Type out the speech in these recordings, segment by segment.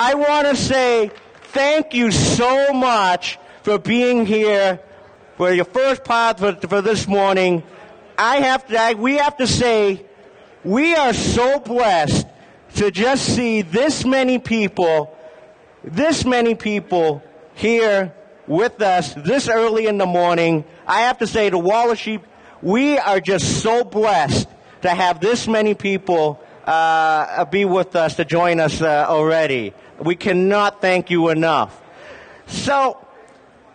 I want to say thank you so much for being here for your first part for this morning. We have to say we are so blessed to just see this many people here with us this early in the morning. I have to say to Wall of Sheep, we are just so blessed to have this many people be with us, to join us already. We cannot thank you enough. So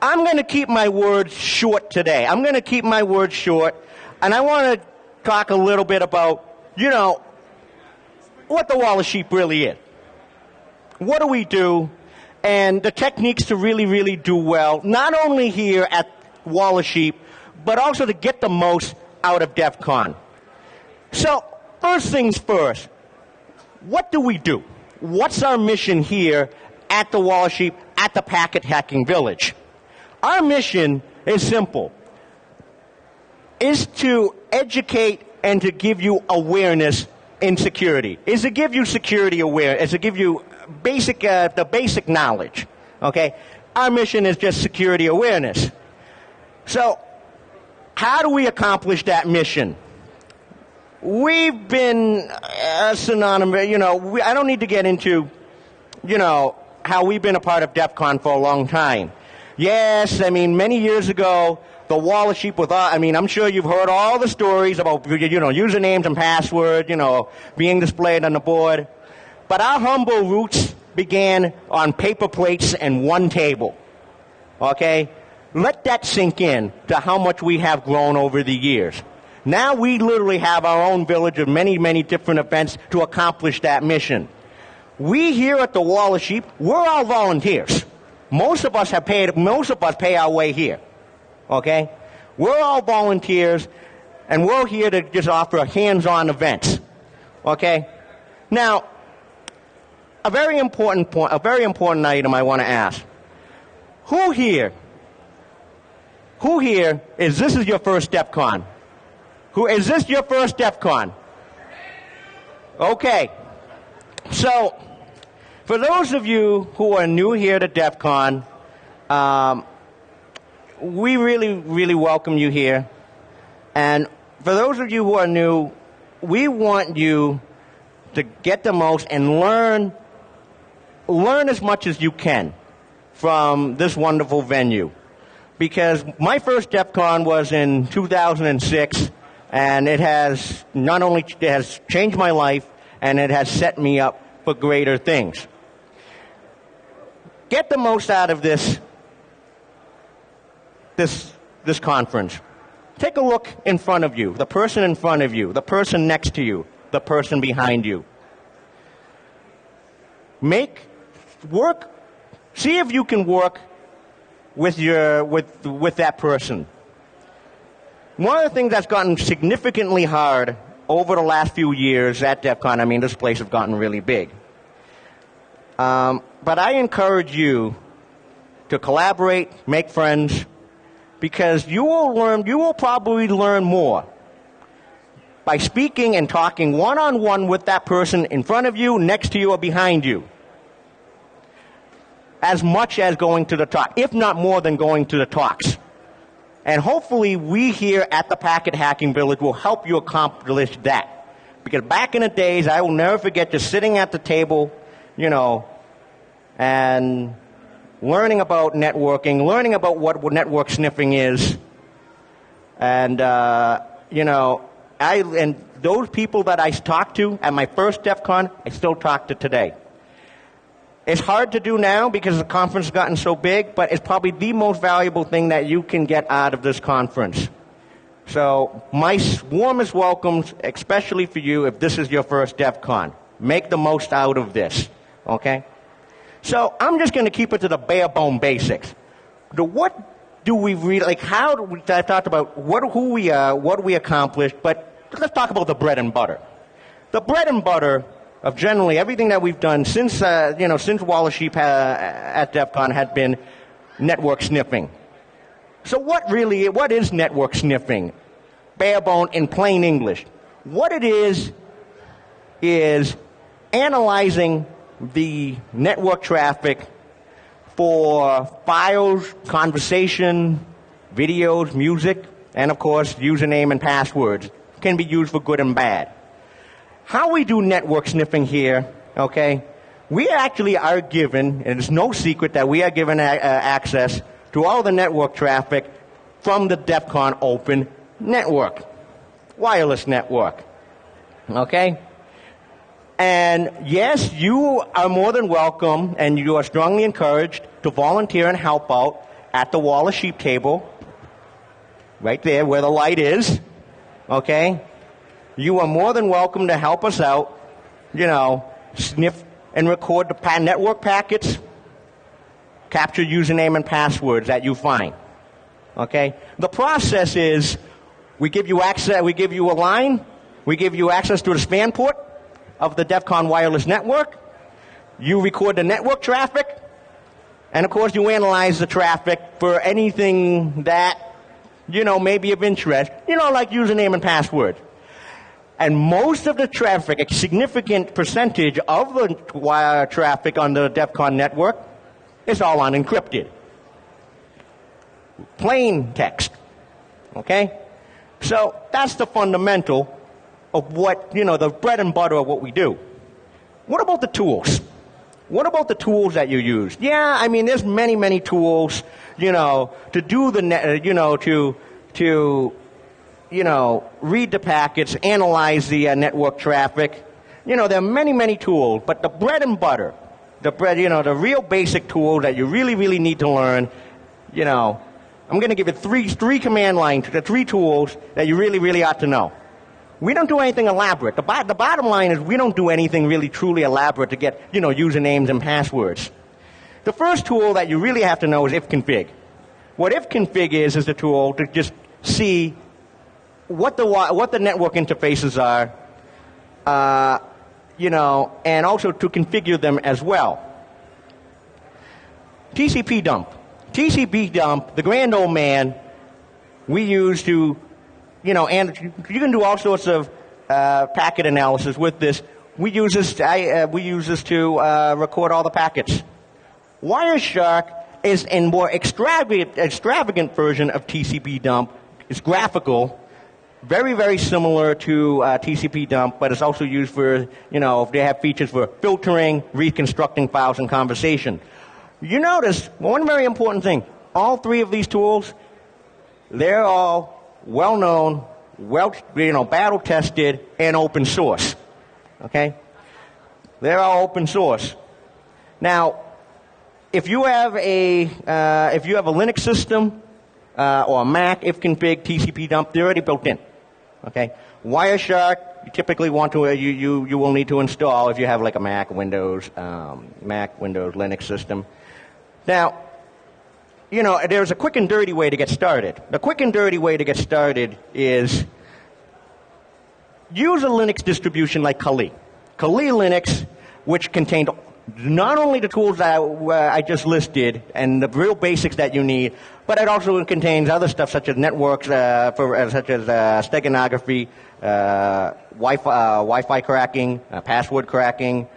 I'm going to keep my words short today. I'm going to keep my words short, and I want to talk a little bit about, what the Wall of Sheep really is. What do we do? And the techniques to really, really do well, not only here at Wall of Sheep, but also to get the most out of DEF CON. So, first things first, what do we do? What's our mission here at the Wall of Sheep, at the Packet Hacking Village? Our mission is simple, is to educate and to give you awareness in security, is to give you security awareness, is to give you the basic knowledge, okay? Our mission is just security awareness. So, how do we accomplish that mission? We've been synonymous, I don't need to get into, how we've been a part of DEF CON for a long time. Yes, many years ago, the Wall of Sheep I'm sure you've heard all the stories about, usernames and passwords, being displayed on the board. But our humble roots began on paper plates and one table, okay? Let that sink in to how much we have grown over the years. Now we literally have our own village of many, many different events to accomplish that mission. We here at the Wall of Sheep, we're all volunteers. Most of us pay our way here, okay? We're all volunteers, and we're here to just offer hands-on events, okay? Now, a very important item I want to ask. Who here is this is your first DEF CON? Is this your first DEF CON? Okay. So, for those of you who are new here to DEF CON, we really, really welcome you here. And for those of you who are new, we want you to get the most and learn as much as you can from this wonderful venue. Because my first DEF CON was in 2006, and it has changed my life, and it has set me up for greater things. Get the most out of this conference. Take a look in front of you, the person in front of you, the person next to you, the person behind you. See if you can work with that person. One of the things that's gotten significantly hard over the last few years at DEF CON, this place has gotten really big. But I encourage you to collaborate, make friends, because you will probably learn more by speaking and talking one-on-one with that person in front of you, next to you, or behind you, as much as going to the talk, if not more than going to the talks. And hopefully we here at the Packet Hacking Village will help you accomplish that. Because back in the days, I will never forget just sitting at the table, and learning about networking, learning about what network sniffing is. And, and those people that I talked to at my first DEF CON, I still talk to today. It's hard to do now because the conference has gotten so big, but it's probably the most valuable thing that you can get out of this conference. So my warmest welcomes, especially for you if this is your first DEF CON. Make the most out of this, okay? So I'm just going to keep it to the bare bone basics. What do we really, I talked about who we are, what we accomplished, but let's talk about the bread and butter. The bread and butter of generally everything that we've done since Wall of Sheep at DEF CON had been network sniffing. So what is network sniffing? Bare bone in plain English. What it is analyzing the network traffic for files, conversation, videos, music, and of course, username and passwords. Can be used for good and bad. How we do network sniffing here, okay, we actually are given, and it's no secret that we are given access to all the network traffic from the DEF CON open network, wireless network, okay? And yes, you are more than welcome, and you are strongly encouraged to volunteer and help out at the wall of sheep table, right there where the light is, okay? You are more than welcome to help us out, sniff and record the network packets, capture username and passwords that you find, okay? The process is we give you access, we give you a line, we give you access to the span port of the DEF CON wireless network, you record the network traffic, and of course you analyze the traffic for anything that, may be of interest, like username and password. And most of the traffic, a significant percentage of the wire traffic on the DEF CON network is all unencrypted. Plain text, okay? So that's the fundamental of what, the bread and butter of what we do. What about the tools? What about the tools that you use? Yeah, I mean, there's many, many tools, to do the net, to read the packets, analyze the network traffic. There are many, many tools, but the bread and butter, the real basic tools that you really, really need to learn, I'm going to give you three command lines, the three tools that you really, really ought to know. We don't do anything elaborate. The bottom line is we don't do anything really truly elaborate to get, usernames and passwords. The first tool that you really have to know is ifconfig. What ifconfig is the tool to just see what the network interfaces are, and also to configure them as well. tcpdump. tcpdump, the grand old man, we use to, and you can do all sorts of packet analysis with this. We use this to record all the packets. Wireshark is a more extravagant version of tcpdump. It's graphical, very, very similar to tcpdump, but it's also used for, if they have features for filtering, reconstructing files and conversation. You notice one very important thing. All three of these tools, they're all well-known, battle-tested, and open source. Okay? They're all open source. Now, if you have a Linux system or a Mac, ifconfig, tcpdump, they're already built in. Okay? Wireshark, you typically want to you will need to install if you have like a Mac, Windows, Linux system. Now, there's a quick and dirty way to get started. The quick and dirty way to get started is use a Linux distribution like Kali. Kali Linux, which contained not only the tools that I just listed and the real basics that you need, but it also contains other stuff such as networks, such as steganography, Wi-Fi cracking, password cracking,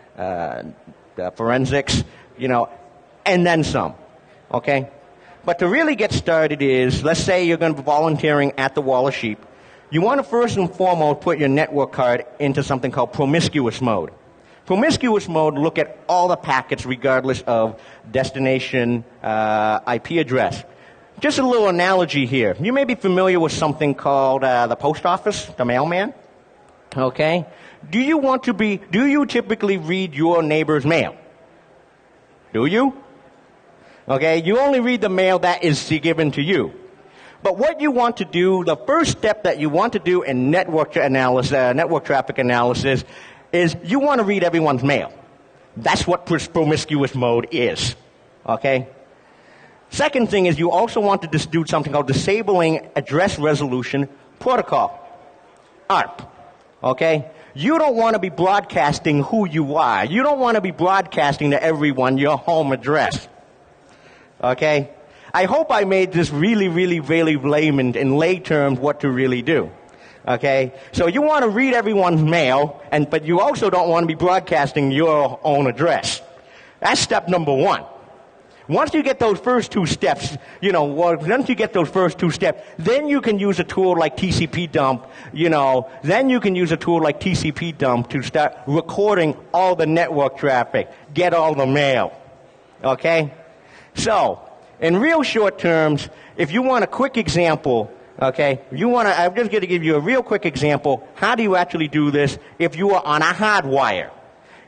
forensics, and then some. Okay? But to really get started is, let's say you're going to be volunteering at the Wall of Sheep. You want to first and foremost put your network card into something called promiscuous mode. Promiscuous mode, look at all the packets regardless of destination IP address. Just a little analogy here. You may be familiar with something called the post office, the mailman. Okay? Do you typically read your neighbor's mail? Do you? Okay? You only read the mail that is given to you. But what you want to do, the first step that you want to do in network traffic analysis, is you want to read everyone's mail. That's what promiscuous mode is. Okay? Second thing is you also want to do something called disabling address resolution protocol. ARP. Okay? You don't want to be broadcasting who you are. You don't want to be broadcasting to everyone your home address. Okay? I hope I made this really, really, really layman in lay terms what to really do. Okay? So you want to read everyone's mail, but you also don't want to be broadcasting your own address. That's step number one. Once you get those first two steps, then you can use a tool like tcpdump, then you can use a tool like tcpdump to start recording all the network traffic, get all the mail. Okay? So, in real short terms, if you want a quick example, okay, I'm just going to give you a real quick example. How do you actually do this if you are on a hardwire?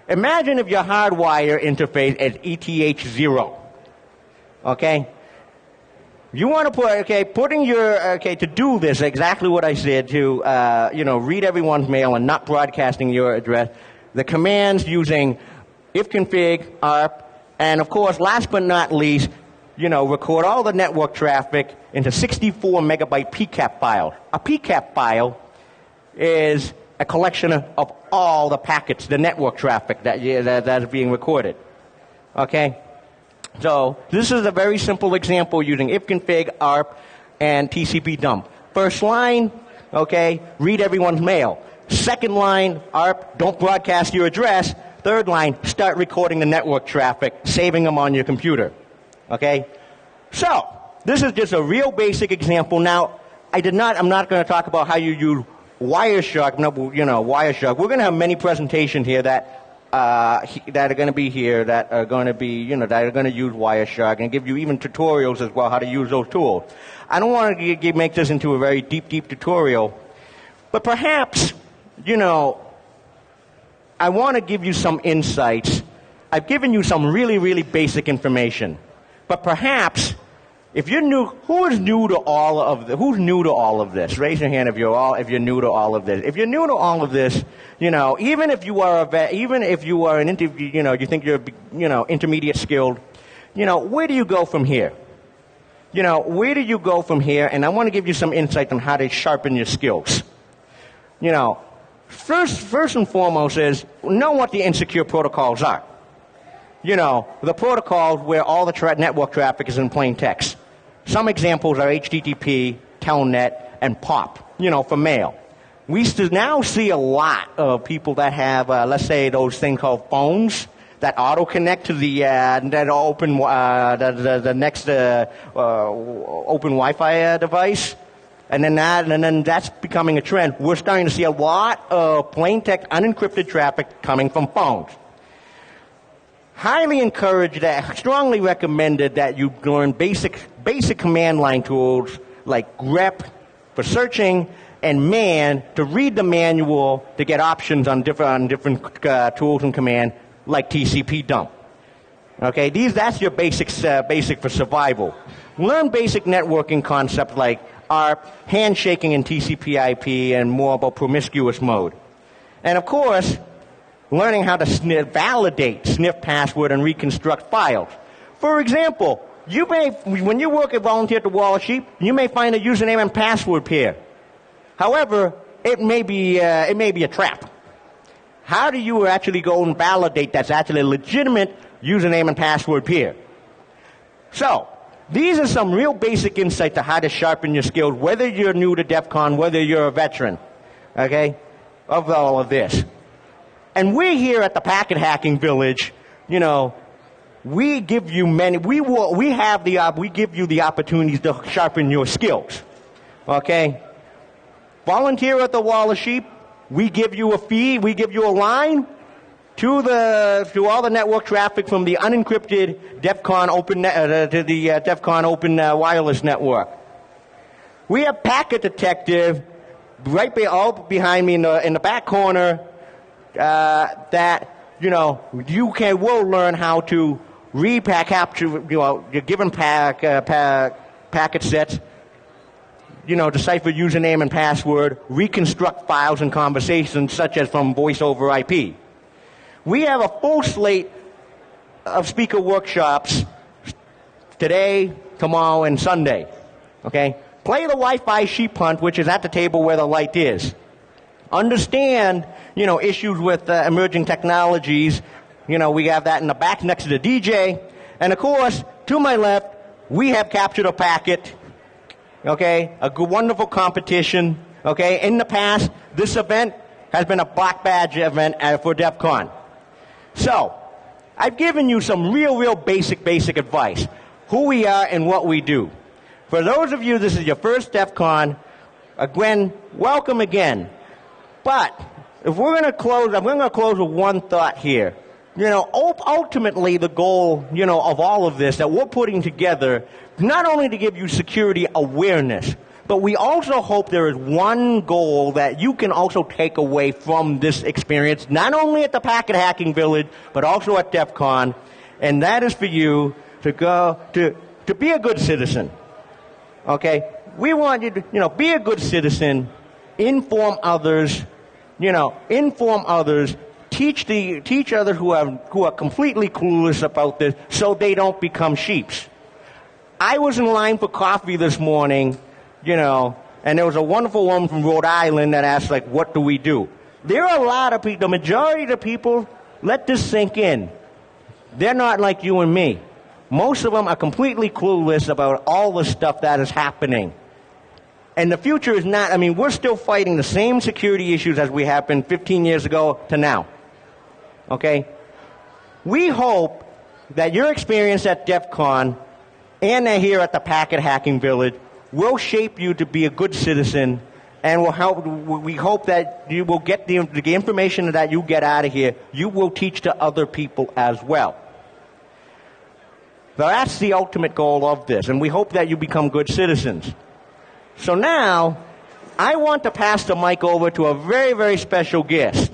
Imagine if your hardwire interface is ETH0. Okay? You want to to do this, exactly what I said, to, read everyone's mail and not broadcasting your address, the commands using ifconfig, ARP, and of course, last but not least, record all the network traffic into 64 megabyte PCAP files. A PCAP file is a collection of all the packets, the network traffic that is being recorded. Okay? So this is a very simple example using ifconfig, ARP, and tcpdump. First line, okay, read everyone's mail. Second line, ARP, don't broadcast your address. Third line, start recording the network traffic, saving them on your computer. Okay? So, this is just a real basic example. Now, I'm not going to talk about how you use Wireshark. Wireshark. We're going to have many presentations here that are going to be here that are going to be, that are going to use Wireshark and give you even tutorials as well how to use those tools. I don't want to make this into a very deep tutorial, but perhaps, I want to give you some insights. I've given you some really, really basic information, but perhaps if you're new, who's new to all of this? Raise your hand if you're new to all of this. If you're new to all of this, even if you are you think you're intermediate skilled, where do you go from here? Where do you go from here? And I want to give you some insight on how to sharpen your skills. First and foremost is know what the insecure protocols are. The protocols where all the network traffic is in plain text. Some examples are HTTP, Telnet, and POP, for mail. We now see a lot of people that have, let's say, those things called phones that auto-connect to the next open Wi-Fi device. And then that's becoming a trend. We're starting to see a lot of plain text, unencrypted traffic coming from phones. Highly encouraged, strongly recommended that you learn basic command line tools like grep for searching and man to read the manual to get options on different tools and command like tcpdump. Okay, that's your basic for survival. Learn basic networking concepts like ARP, handshaking in TCP/IP, and more about promiscuous mode. And of course, learning how to validate sniff password and reconstruct files. For example, when you work at Volunteer at the Wall Sheep, you may find a username and password pair. However, it may be a trap. How do you actually go and validate that's actually a legitimate username and password pair? So, these are some real basic insights to how to sharpen your skills, whether you're new to DEF CON, whether you're a veteran, okay, of all of this. And we here at the Packet Hacking Village, we give you we give you the opportunities to sharpen your skills. Okay? Volunteer at the Wall of Sheep, we give you a feed, we give you a line to all the network traffic from the unencrypted DEF CON open to the DEF CON open wireless network. We have Packet Detective all behind me in the back corner. That you will learn how to capture your given packet sets, decipher username and password, reconstruct files and conversations such as from voice over IP. We have a full slate of speaker workshops today, tomorrow, and Sunday. Okay, play the Wi-Fi sheep hunt, which is at the table where the light is. Understand, issues with emerging technologies. We have that in the back next to the DJ. And of course, to my left, we have Captured a Packet. Okay, a good, wonderful competition. Okay, in the past, this event has been a black badge event for DEF CON. So, I've given you some real basic advice. Who we are and what we do. For those of you, this is your first DEF CON, again, welcome again. But, if we're going to close, I'm going to close with one thought here. Ultimately the goal, of all of this that we're putting together, not only to give you security awareness, but we also hope there is one goal that you can also take away from this experience, not only at the Packet Hacking Village, but also at DEF CON, and that is for you to go to be a good citizen. Okay? We want you to, be a good citizen, inform others, teach others who are completely clueless about this so they don't become sheeps. I was in line for coffee this morning, and there was a wonderful woman from Rhode Island that asked, what do we do? There are a lot of people, the majority of the people, let this sink in. They're not like you and me. Most of them are completely clueless about all the stuff that is happening. And the future is not, we're still fighting the same security issues as we have been 15 years ago to now. Okay? We hope that your experience at DEF CON and here at the Packet Hacking Village will shape you to be a good citizen, and we hope that you will get the information that you get out of here, you will teach to other people as well. Now, that's the ultimate goal of this, and we hope that you become good citizens. So now, I want to pass the mic over to a very special guest.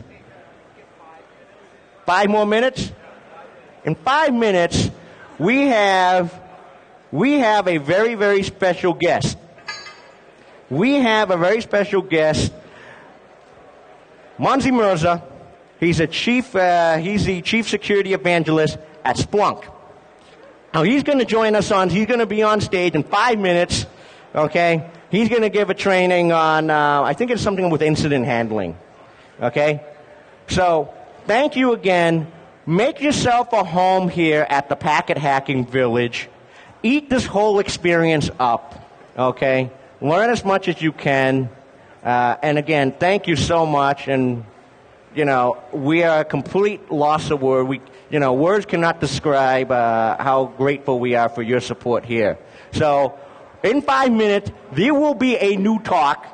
5 more minutes? In 5 minutes, we have a very special guest. We have a very special guest, Monzi Mirza. He's the chief security evangelist at Splunk. Now he's going to join us he's going to be on stage in 5 minutes, okay? He's going to give a training on, I think it's something with incident handling, okay? So, thank you again. Make yourself a home here at the Packet Hacking Village. Eat this whole experience up, okay? Learn as much as you can. And again, thank you so much. And, we are a complete loss of words. Words cannot describe how grateful we are for your support here. So, in 5 minutes, there will be a new talk.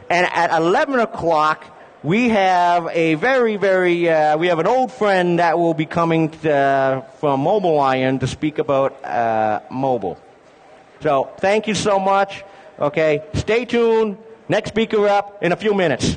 And at 11 o'clock, we have a we have an old friend that will be coming from Mobile Iron to speak about mobile. So, thank you so much. Okay, stay tuned. Next speaker up in a few minutes.